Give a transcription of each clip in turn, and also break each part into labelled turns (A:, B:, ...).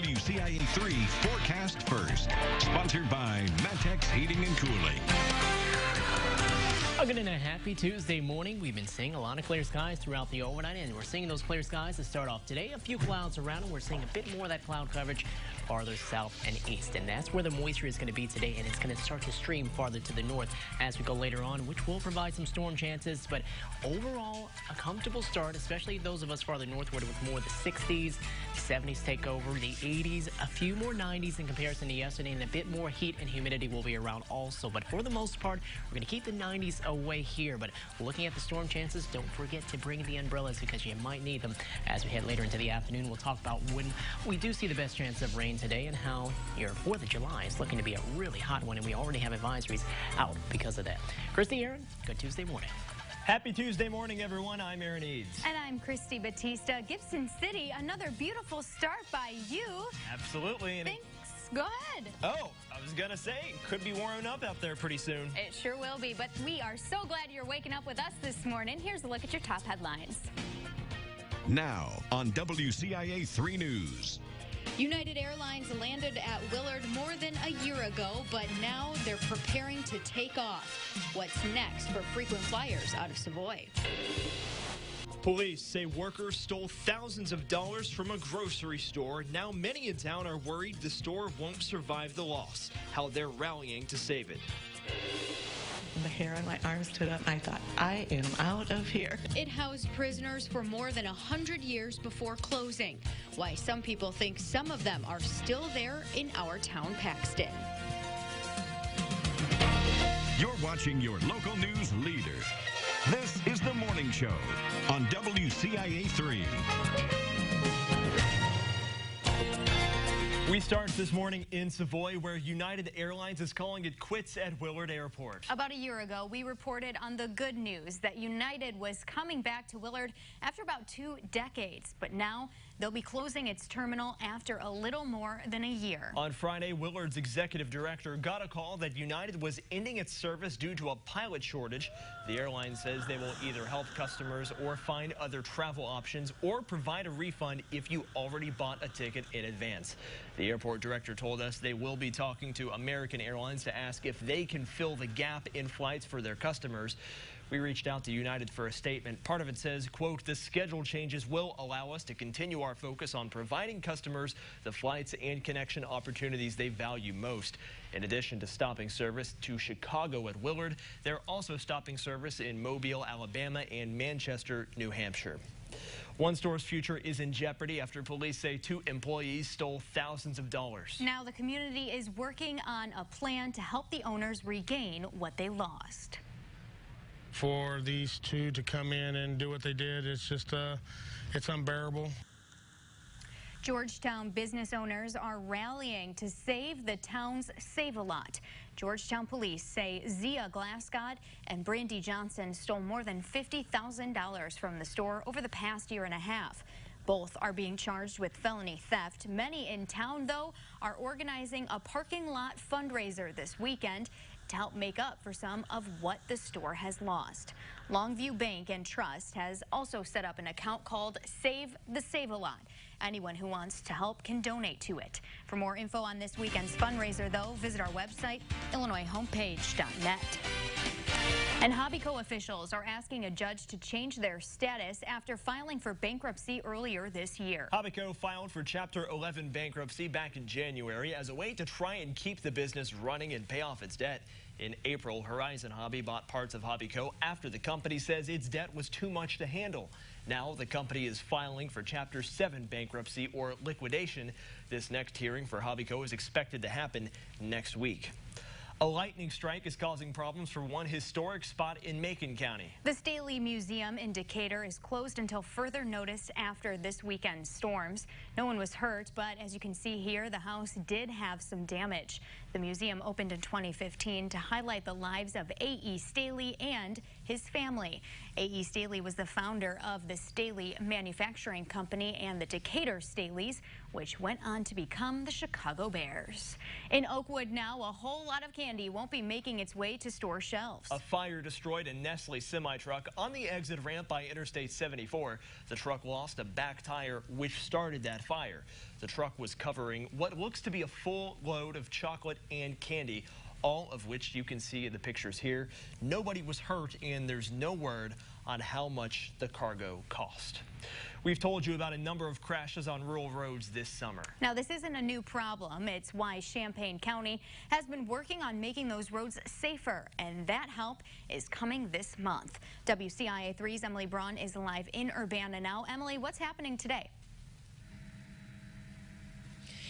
A: WCIA3 Forecast First, sponsored by Matex Heating and Cooling.
B: Good and a happy Tuesday morning. We've been seeing a lot of clear skies throughout the overnight, and we're seeing those clear skies to start off today. A few clouds around, and we're seeing a bit more of that cloud coverage farther south and east, and that's where the moisture is going to be today, and it's going to start to stream farther to the north as we go later on, which will provide some storm chances. But overall, a comfortable start, especially those of us farther northward with more of the 60s, 70s take over, the 80s, a few more 90s in comparison to yesterday, and a bit more heat and humidity will be around also. But for the most part, we're going to keep the 90s away here. But looking at the storm chances, don't forget to bring the umbrellas because you might need them as we head later into the afternoon. We'll talk about when we do see the best chance of rain today and how your 4th of July is looking to be a really hot one, and we already have advisories out because of that. Christy, Aaron, good Tuesday morning.
C: Happy Tuesday morning, everyone. I'm Aaron Eads.
D: And I'm Christy Batista. Gibson City, another beautiful start by you.
C: Absolutely.
D: Thanks. Go ahead.
C: Oh, I was going to say, it could be warming up out there pretty soon.
D: It sure will be, but we are so glad you're waking up with us this morning. Here's a look at your top headlines.
A: Now on WCIA 3 News.
E: United Airlines landed at Wilard more than a year ago, but now they're preparing to take off. What's next for frequent flyers out of Savoy?
C: Police say workers stole thousands of dollars from a grocery store. Now many in town are worried the store won't survive the loss. How they're rallying to save it.
F: The hair on my arm stood up, and I thought, I am out of here.
E: It housed prisoners for more than 100 years before closing. Why some people think some of them are still there in our town, Paxton.
A: You're watching your local news leader. This is The Morning Show on WCIA 3.
C: We start this morning in Savoy, where United Airlines is calling it quits at Wilard Airport.
D: About a year ago, we reported on the good news that United was coming back to Wilard after about 2 decades. But now they'll be closing its terminal after a little more than a year.
C: On Friday, Willard's executive director got a call that United was ending its service due to a pilot shortage. The airline says they will either help customers or find other travel options or provide a refund if you already bought a ticket in advance. The airport director told us they will be talking to American Airlines to ask if they can fill the gap in flights for their customers. We reached out to United for a statement. Part of it says, quote, the schedule changes will allow us to continue our focus on providing customers the flights and connection opportunities they value most. In addition to stopping service to Chicago at Wilard, they're also stopping service in Mobile, Alabama and Manchester, New Hampshire. One store's future is in jeopardy after police say 2 employees stole thousands of dollars.
D: Now the community is working on a plan to help the owners regain what they lost.
G: For these 2 to come in and do what they did, it's just, it's unbearable.
D: Georgetown business owners are rallying to save the town's Save-A-Lot. Georgetown police say Zia Glasgow and Brandy Johnson stole more than $50,000 from the store over the past year and a half. Both are being charged with felony theft. Many in town, though, are organizing a parking lot fundraiser this weekend to help make up for some of what the store has lost. Longview Bank and Trust has also set up an account called Save the Save-A-Lot. Anyone who wants to help can donate to it. For more info on this weekend's fundraiser, though, visit our website, illinoishomepage.net. And Hobbyco officials are asking a judge to change their status after filing for bankruptcy earlier this year.
C: Hobbyco filed for Chapter 11 bankruptcy back in January as a way to try and keep the business running and pay off its debt. In April, Horizon Hobby bought parts of Hobbyco after the company says its debt was too much to handle. Now the company is filing for Chapter 7 bankruptcy or liquidation. This next hearing for Hobbyco is expected to happen next week. A lightning strike is causing problems for one historic spot in Macon County.
D: The Staley Museum in Decatur is closed until further notice after this weekend's storms. No one was hurt, but as you can see here, the house did have some damage. The museum opened in 2015 to highlight the lives of A.E. Staley and his family. A.E. Staley was the founder of the Staley Manufacturing Company and the Decatur Staleys, which went on to become the Chicago Bears. In Oakwood now, a whole lot of candy won't be making its way to store shelves.
C: A fire destroyed a Nestle semi-truck on the exit ramp by Interstate 74. The truck lost a back tire, which started that fire. The truck was covering what looks to be a full load of chocolate and candy, all of which you can see in the pictures here. Nobody was hurt, and there's no word on how much the cargo cost. We've told you about a number of crashes on rural roads this summer.
D: Now, this isn't a new problem. It's why Champaign County has been working on making those roads safer, and that help is coming this month. WCIA 3's Emily Braun is live in Urbana now. Emily, what's happening today?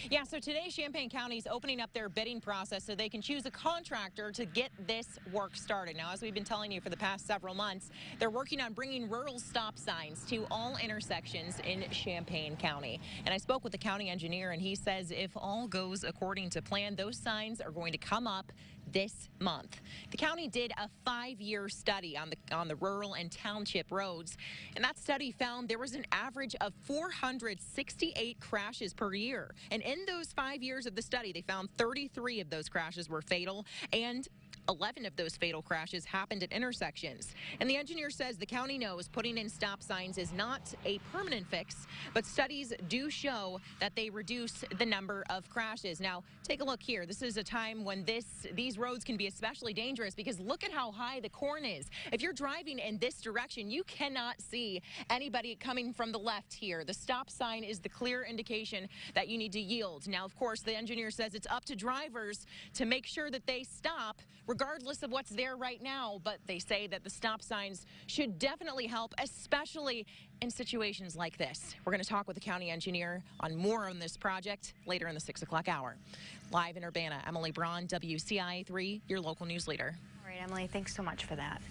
H: Yeah, so today Champaign County is opening up their bidding process so they can choose a contractor to get this work started. Now, as we've been telling you for the past several months, they're working on bringing rural stop signs to all intersections in Champaign County. And I spoke with the county engineer, and he says if all goes according to plan, those signs are going to come up this month. The county did a 5-year study on the rural and township roads, and that study found there was an average of 468 crashes per year. And in those 5 years of the study, they found 33 of those crashes were fatal, and 11 of those fatal crashes happened at intersections. And the engineer says the county knows putting in stop signs is not a permanent fix, but studies do show that they reduce the number of crashes. Now, take a look here. This is a time when these roads can be especially dangerous because look at how high the corn is. If you're driving in this direction, you cannot see anybody coming from the left here. The stop sign is the clear indication that you need to yield. Now, of course, the engineer says it's up to drivers to make sure that they stop regardless of what's there right now, but they say that the stop signs should definitely help, especially in situations like this. We're going to talk with the county engineer on more on this project later in the 6 o'clock hour. Live in Urbana, Emily Braun, WCIA 3, your local news leader.
D: All right, Emily, thanks so much for that.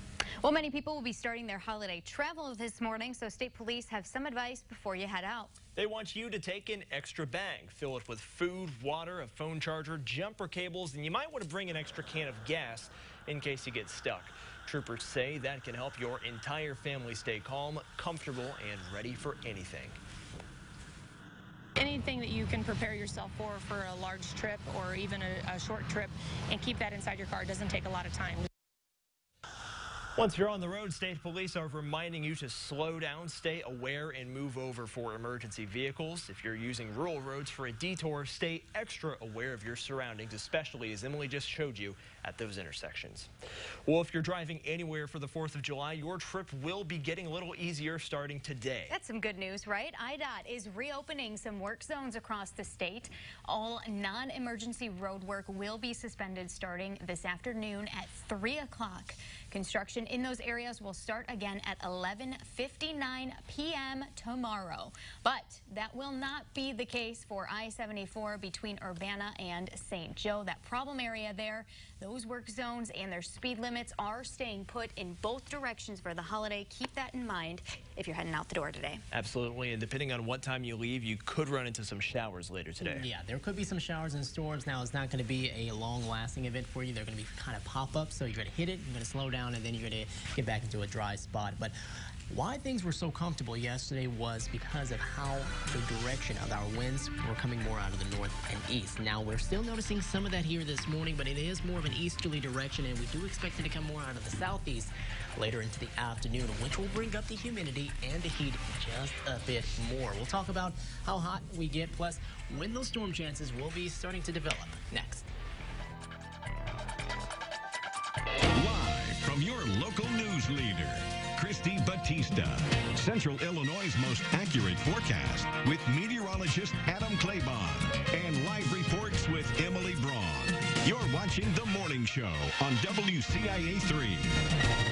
D: Well, many people will be starting their holiday travel this morning, so state police have some advice before you head out.
C: They want you to take an extra bag, fill it with food, water, a phone charger, jumper cables, and you might want to bring an extra can of gas in case you get stuck. Troopers say that can help your entire family stay calm, comfortable, and ready for anything.
I: Anything that you can prepare yourself for a large trip or even a short trip and keep that inside your car. It doesn't take a lot of time.
C: Once you're on the road, state police are reminding you to slow down, stay aware, and move over for emergency vehicles. If you're using rural roads for a detour, stay extra aware of your surroundings, especially as Emily just showed you at those intersections. Well, if you're driving anywhere for the 4th of July, your trip will be getting a little easier starting today.
D: That's some good news, right? IDOT is reopening some work zones across the state. All non-emergency road work will be suspended starting this afternoon at 3 o'clock. Construction in those areas will start again at 11:59 p.m. tomorrow. But that will not be the case for I-74 between Urbana and St. Joe. That problem area there, those work zones and their speed limits are staying put in both directions for the holiday. Keep that in mind if you're heading out the door today.
C: Absolutely, and depending on what time you leave, you could run into some showers later today.
B: Yeah, there could be some showers and storms. Now, it's not going to be a long-lasting event for you. They're going to be kind of pop-ups, so you're going to hit it, you're going to slow down, and then you're going to get back into a dry spot. But why things were so comfortable yesterday was because of how the direction of our winds were coming more out of the north and east. Now, we're still noticing some of that here this morning, but it is more of an easterly direction, and we do expect it to come more out of the southeast later into the afternoon, which will bring up the humidity and the heat just a bit more. We'll talk about how hot we get, plus when those storm chances will be starting to develop. Next.
A: Live from your local news leader, Christy Batista. Central Illinois' most accurate forecast with meteorologist Adam Claybon and live reports with Emily Braun. You're watching The Morning Show on WCIA 3.